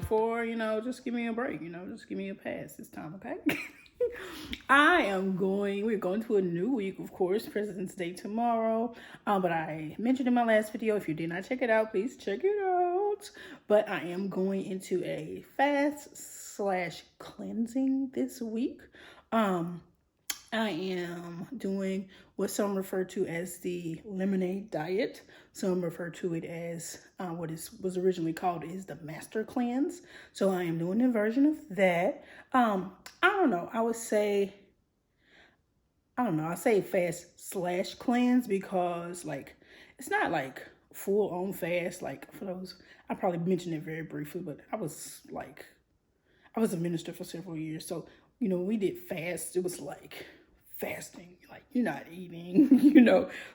for, just give me a break, just give me a pass this time, okay? We're going to a new week, of course, President's Day tomorrow. But I mentioned in my last video, if you did not check it out, please check it out. But I am going into a fast/cleansing this week. I am doing what some refer to as the lemonade diet. Some refer to it as was originally called is the master cleanse. So I am doing a version of that. I don't know. I say fast/cleanse because it's not like full on fast. Like for those, I probably mentioned it very briefly, but I was a minister for several years. So, when we did fast, it was like fasting, like you're not eating,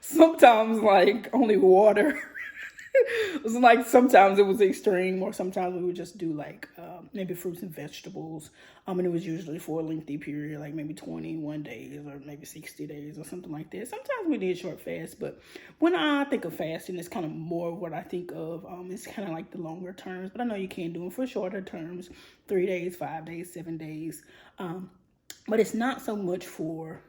sometimes like only water. It was like sometimes it was extreme, or sometimes we would just do like maybe fruits and vegetables. And it was usually for a lengthy period, like maybe 21 days or maybe 60 days or something like that. Sometimes we did short fast, but when I think of fasting, it's kind of more of what I think of. It's kind of like the longer terms, but I know you can do them for shorter terms, 3 days, 5 days, 7 days. But it's not so much for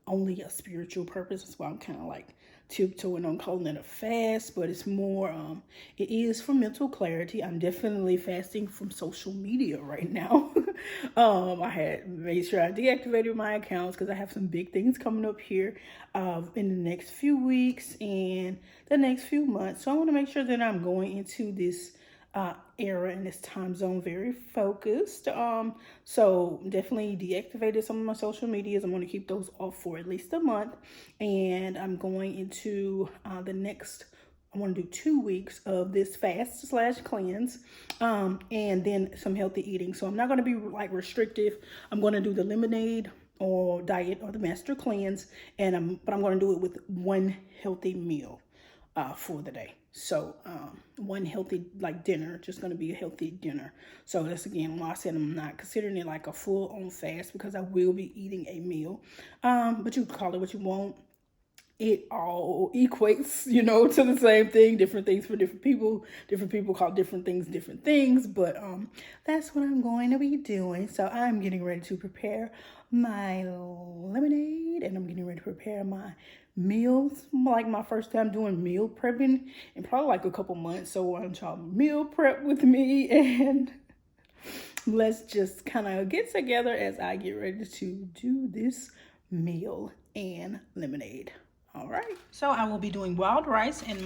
only a spiritual purpose. That's why I'm kind of like tiptoeing on calling it a fast, but it's more, it is for mental clarity. I'm definitely fasting from social media right now. I had made sure I deactivated my accounts because I have some big things coming up here in the next few weeks and the next few months. So I want to make sure that I'm going into this era in this time zone very focused. So definitely deactivated some of my social medias. I'm going to keep those off for at least a month, and I'm going into I want to do 2 weeks of this fast/cleanse, and then some healthy eating. So I'm not going to be like restrictive. I'm going to do the lemonade or diet or the master cleanse, but I'm going to do it with one healthy meal for the day. So one healthy dinner, just going to be a healthy dinner. So that's again why I said I'm not considering it like a full on fast, because I will be eating a meal. But you can call it what you want. It all equates, to the same thing. Different things for different people. Different people call different things. But that's what I'm going to be doing. So I'm getting ready to prepare my lemonade, and I'm getting ready to prepare my meals, like my first time doing meal prepping in probably like a couple months. So why don't y'all meal prep with me, and let's just kind of get together as I get ready to do this meal and lemonade. All right. So I will be doing wild rice and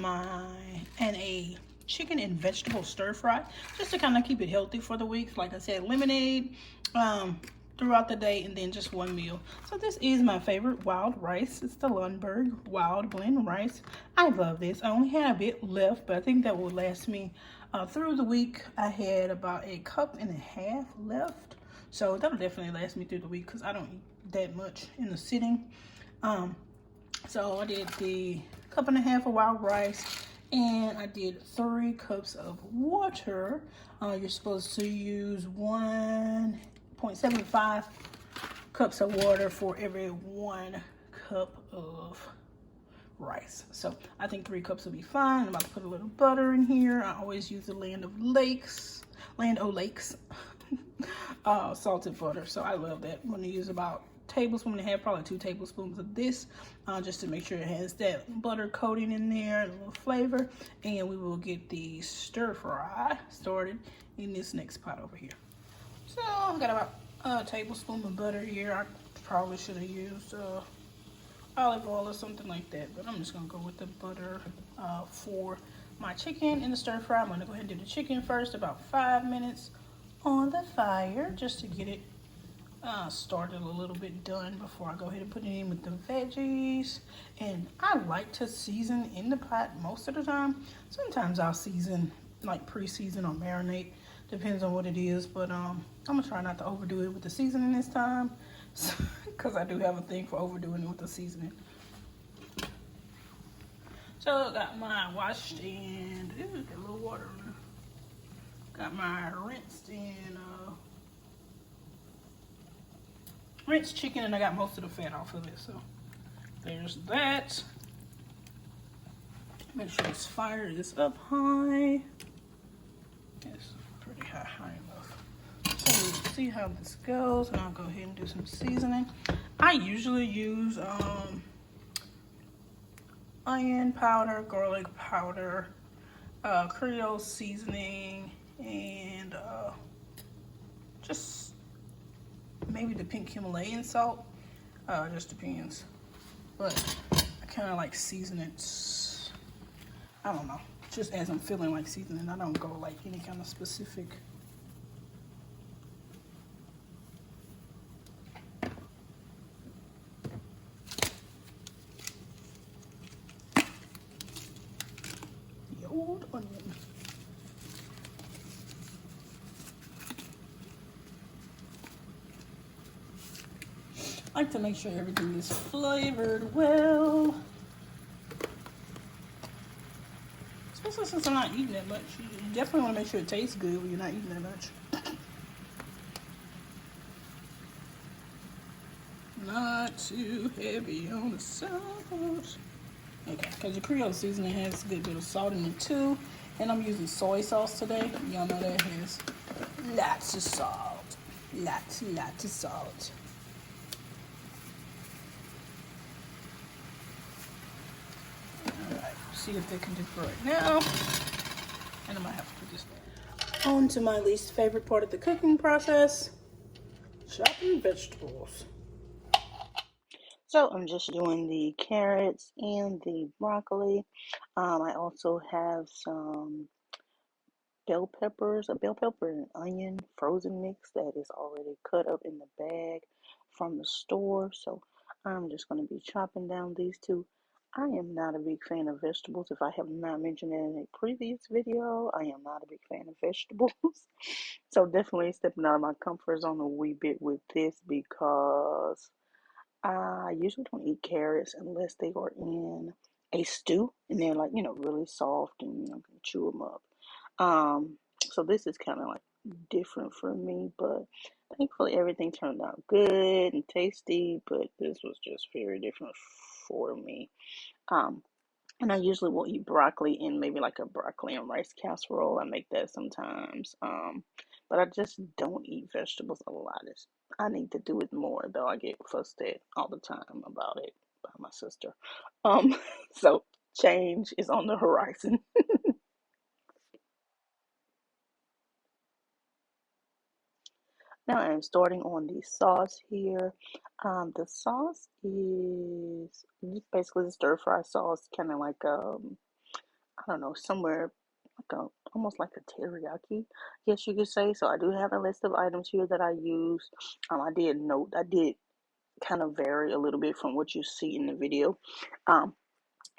a chicken and vegetable stir fry, just to kind of keep it healthy for the week. Like I said, lemonade throughout the day, and then just one meal. So this is my favorite wild rice. It's the Lundberg Wild Blend Rice. I love this. I only had a bit left, but I think that will last me through the week. I had about 1.5 cups left. So that'll definitely last me through the week, because I don't eat that much in the sitting. So I did the 1.5 cups of wild rice, and I did 3 cups of water. You're supposed to use 1.75 cups of water for every 1 cup of rice. So I think 3 cups will be fine. I'm about to put a little butter in here. I always use the Land O'Lakes salted butter. So I love that. I'm going to use about tablespoon and a half, probably 2 tablespoons of this, just to make sure it has that butter coating in there, a little flavor. And we will get the stir fry started in this next pot over here. So I've got about a tablespoon of butter here. I probably should have used olive oil or something like that, but I'm just gonna go with the butter for my chicken in the stir fry. I'm gonna go ahead and do the chicken first, about 5 minutes on the fire, just to get it started a little bit done before I go ahead and put it in with the veggies. And I like to season in the pot most of the time. Sometimes I'll season, like pre-season or marinate, depends on what it is. But I'm gonna try not to overdo it with the seasoning this time, because I do have a thing for overdoing it with the seasoning. So I got my washed and got a little water in there. Got my rinsed chicken, and I got most of the fat off of it. So there's that. Make sure this fire is up high. Yes, already high enough. So we'll see how this goes, and I'll go ahead and do some seasoning. I usually use onion powder, garlic powder, Creole seasoning, and just maybe the pink Himalayan salt. Just depends. But I kind of like season it, I don't know, just as I'm feeling like seasoning. I don't go like any kind of specific. The old onion. I like to make sure everything is flavored well. Especially since I'm not eating that much. You definitely want to make sure it tastes good when you're not eating that much. Not too heavy on the salt. Okay, because your Creole seasoning has a good bit of salt in it too. And I'm using soy sauce today. Y'all know that has lots of salt. Lots of salt. Alright, see if they can do it right now. And I might have to put this back. On to my least favorite part of the cooking process, chopping vegetables. So I'm just doing the carrots and the broccoli. I also have some bell peppers, a bell pepper and onion frozen mix that is already cut up in the bag from the store. So I'm just going to be chopping down these two. I am not a big fan of vegetables. If I have not mentioned it in a previous video, I am not a big fan of vegetables. So definitely stepping out of my comfort zone a wee bit with this because I usually don't eat carrots unless they are in a stew and they're like, really soft and can chew them up. So this is kind of like different for me, but thankfully everything turned out good and tasty, but this was just very different for me. And I usually will eat broccoli in maybe like a broccoli and rice casserole. I make that sometimes. But I just don't eat vegetables a lot. I need to do it more though. I get fussed at all the time about it by my sister. So change is on the horizon. Now I'm starting on the sauce here. The sauce is basically the stir fry sauce, kind of like I don't know, somewhere like almost like a teriyaki, yes you could say. So I do have a list of items here that I use. I did kind of vary a little bit from what you see in the video. Um,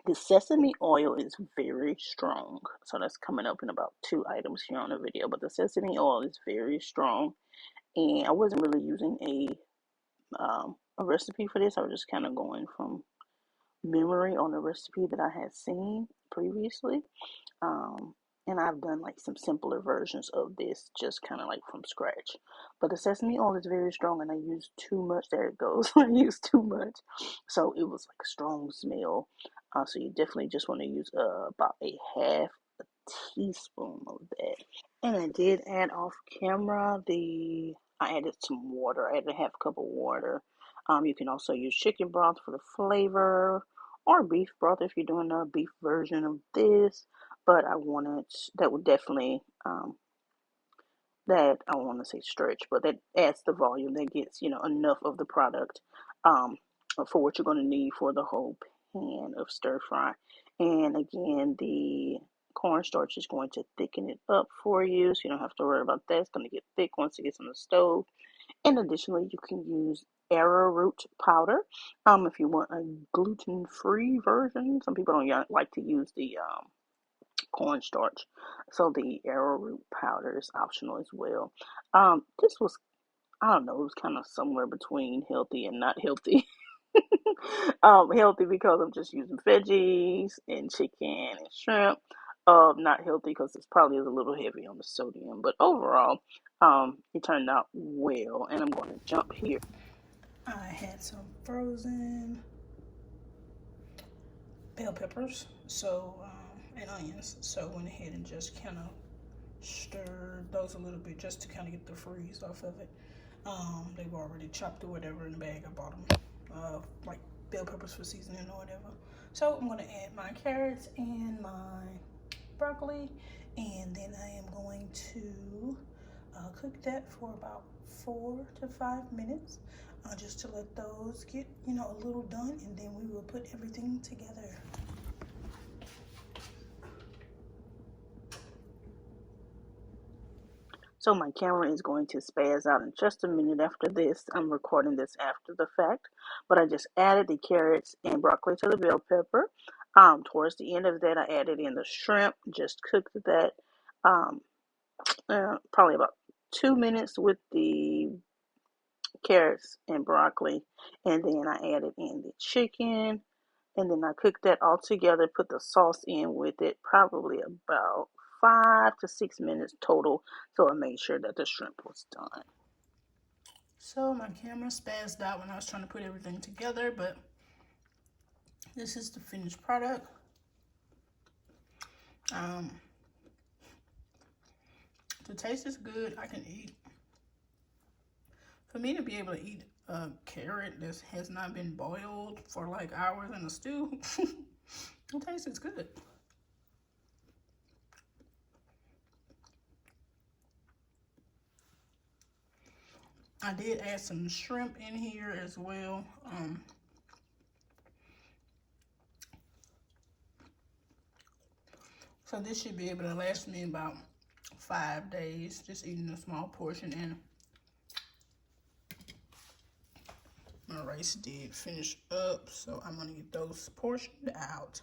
the sesame oil is very strong, so that's coming up in about two items here on the video. But the sesame oil is very strong, and I wasn't really using a recipe for this. I was just kind of going from memory on a recipe that I had seen previously. Um, and I've done like some simpler versions of this, just kind of like from scratch. But the sesame oil is very strong, and I used too much. There it goes. I used too much, so it was like a strong smell. So you definitely just want to use about a half a teaspoon of that. And I did add off camera I added some water. I added a half cup of water. You can also use chicken broth for the flavor or beef broth if you're doing a beef version of this. But that would definitely, that I don't want to say stretch, but that adds the volume that gets, enough of the product for what you're going to need for the whole pan of stir fry. And again, the cornstarch is going to thicken it up for you, so you don't have to worry about that. It's going to get thick once it gets on the stove. And additionally, you can use arrowroot powder if you want a gluten-free version. Some people don't like to use the cornstarch, so the arrowroot powder is optional as well. This was, I don't know, it was kind of somewhere between healthy and not healthy. Healthy because I'm just using veggies and chicken and shrimp. Not healthy because it's probably a little heavy on the sodium, but overall, it turned out well. And I'm going to jump here. I had some frozen bell peppers, and onions. So I went ahead and just kind of stir those a little bit just to kind of get the freeze off of it. They've already chopped or whatever in the bag. I bought them like bell peppers for seasoning or whatever. So I'm gonna add my carrots and my broccoli, and then I am going to cook that for about 4 to 5 minutes, just to let those get, you know, a little done, and then we will put everything together. So my camera is going to spaz out in just a minute after this. I'm recording this after the fact, but I just added the carrots and broccoli to the bell pepper. Towards the end of that, I added in the shrimp, just cooked that probably about 2 minutes with the carrots and broccoli, and then I added in the chicken, and then I cooked that all together, put the sauce in with it, probably about 5 to 6 minutes total, so I made sure that the shrimp was done. So my camera spazzed out when I was trying to put everything together, but this is the finished product. The taste is good. I can eat. For me to be able to eat a carrot that has not been boiled for like hours in a stew, the taste is good. I did add some shrimp in here as well. So this should be able to last me about 5 days, just eating a small portion. And my rice did finish up, so I'm gonna get those portioned out.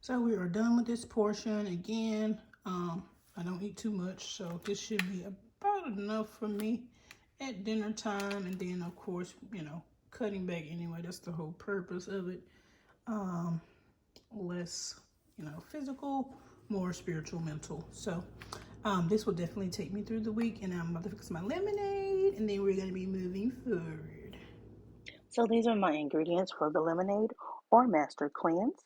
So we are done with this portion. Again, I don't eat too much, so this should be about enough for me at dinner time. And then of course, you know, cutting back anyway, that's the whole purpose of it. Less, you know, physical, more spiritual, mental. So this will definitely take me through the week, and I'm about to fix my lemonade, and then we're going to be moving forward. So these are my ingredients for the lemonade or master cleanse.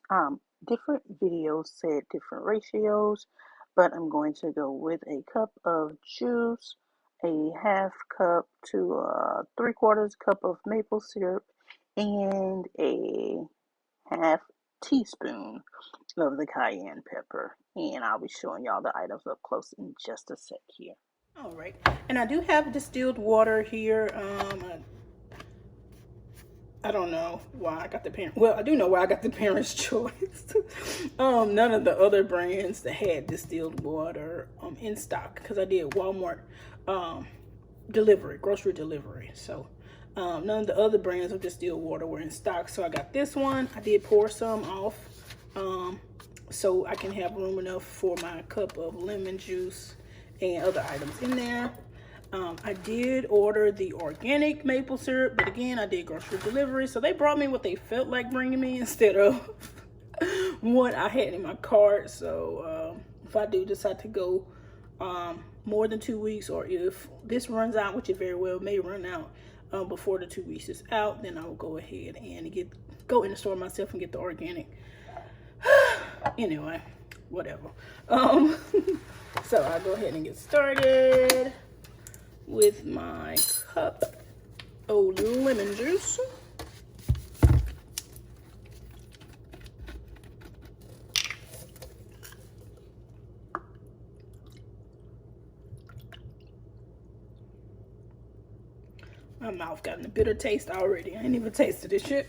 Different videos said different ratios, but I'm going to go with a cup of juice, a half cup to 3/4 cup of maple syrup, and a half teaspoon of the cayenne pepper. And I'll be showing y'all the items up close in just a sec here. All right, and I do have distilled water here. I don't know why I got the parent. Well, I do know why I got the Parents' Choice. None of the other brands that had distilled water in stock, because I did Walmart delivery, grocery delivery. So none of the other brands of distilled water were in stock. So I got this one. I did pour some off so I can have room enough for my cup of lemon juice and other items in there. I did order the organic maple syrup, but again, I did grocery delivery, so they brought me what they felt like bringing me instead of what I had in my cart. So if I do decide to go more than 2 weeks, or if this runs out, which it very well may run out before the 2 weeks is out, then I will go ahead and go in the store myself and get the organic. Anyway, whatever. So I'll go ahead and get started with my cup of lemon juice. My mouth got a bitter taste already. I ain't even tasted this shit.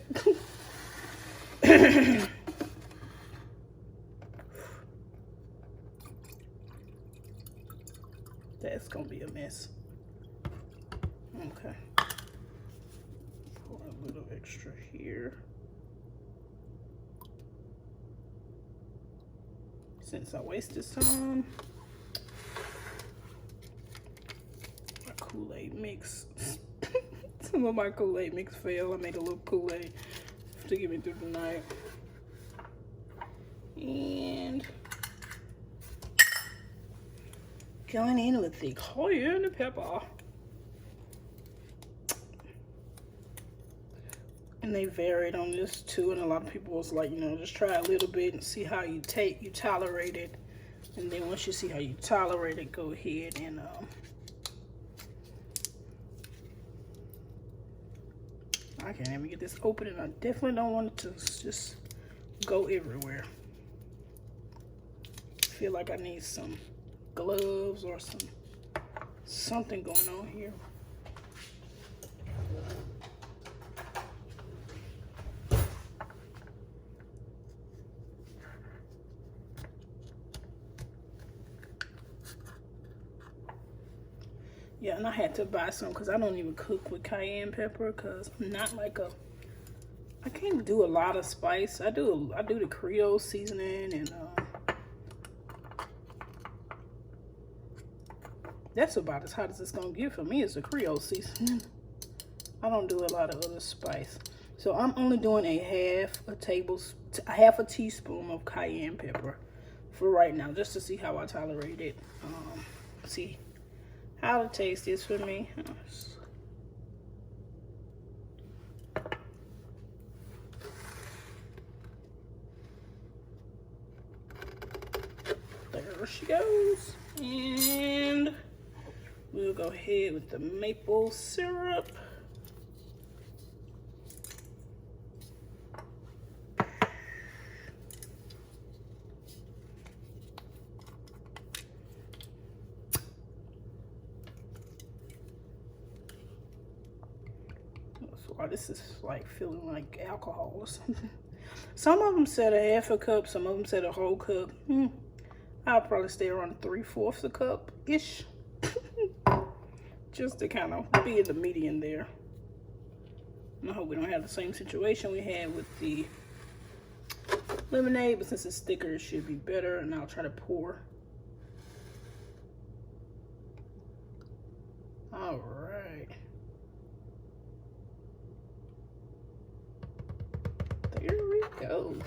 That's gonna be a mess. Okay. Pour a little extra here. Since I wasted some. My Kool-Aid mix. Some of my Kool-Aid mix failed. I made a little Kool-Aid to get me through the night. And going in with the cayenne pepper. And they varied on this too, and a lot of people was like, you know, just try a little bit and see how you tolerate it. And then once you see how you tolerate it, go ahead and I can't even get this open, and I definitely don't want it to just go everywhere. I feel like I need some gloves or something going on here. Yeah, and I had to buy some because I don't even cook with cayenne pepper because I'm not like I can't do a lot of spice. I do the Creole seasoning, and that's about as hot as it's gonna get for me is the Creole seasoning. I don't do a lot of other spice. So I'm only doing a half a teaspoon of cayenne pepper for right now, just to see how I tolerate it. See how the taste is for me. There she goes. And we'll go ahead with the maple syrup. Why this is like feeling like alcohol or something. Some of them said a half a cup, some of them said a whole cup. I'll probably stay around 3/4 a cup ish. Just to kind of be in the median there. And I hope we don't have the same situation we had with the lemonade, but since it's thicker, it should be better. And I'll try to pour. All right. There we go.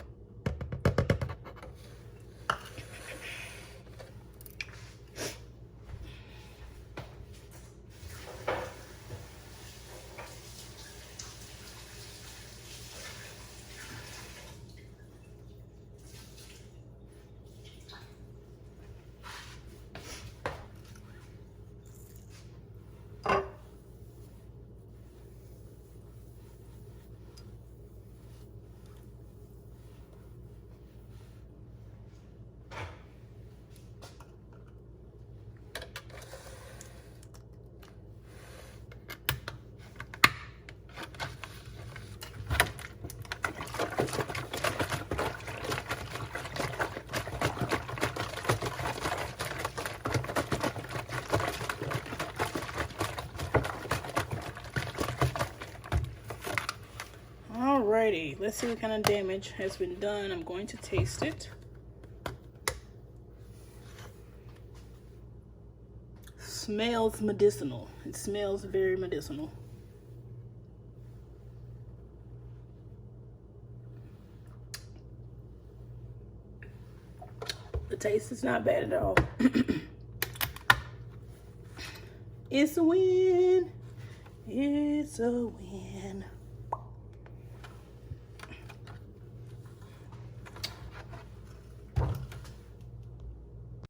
Alrighty, let's see what kind of damage has been done. I'm going to taste it. Smells medicinal. It smells very medicinal. The taste is not bad at all. It's a win. It's a win.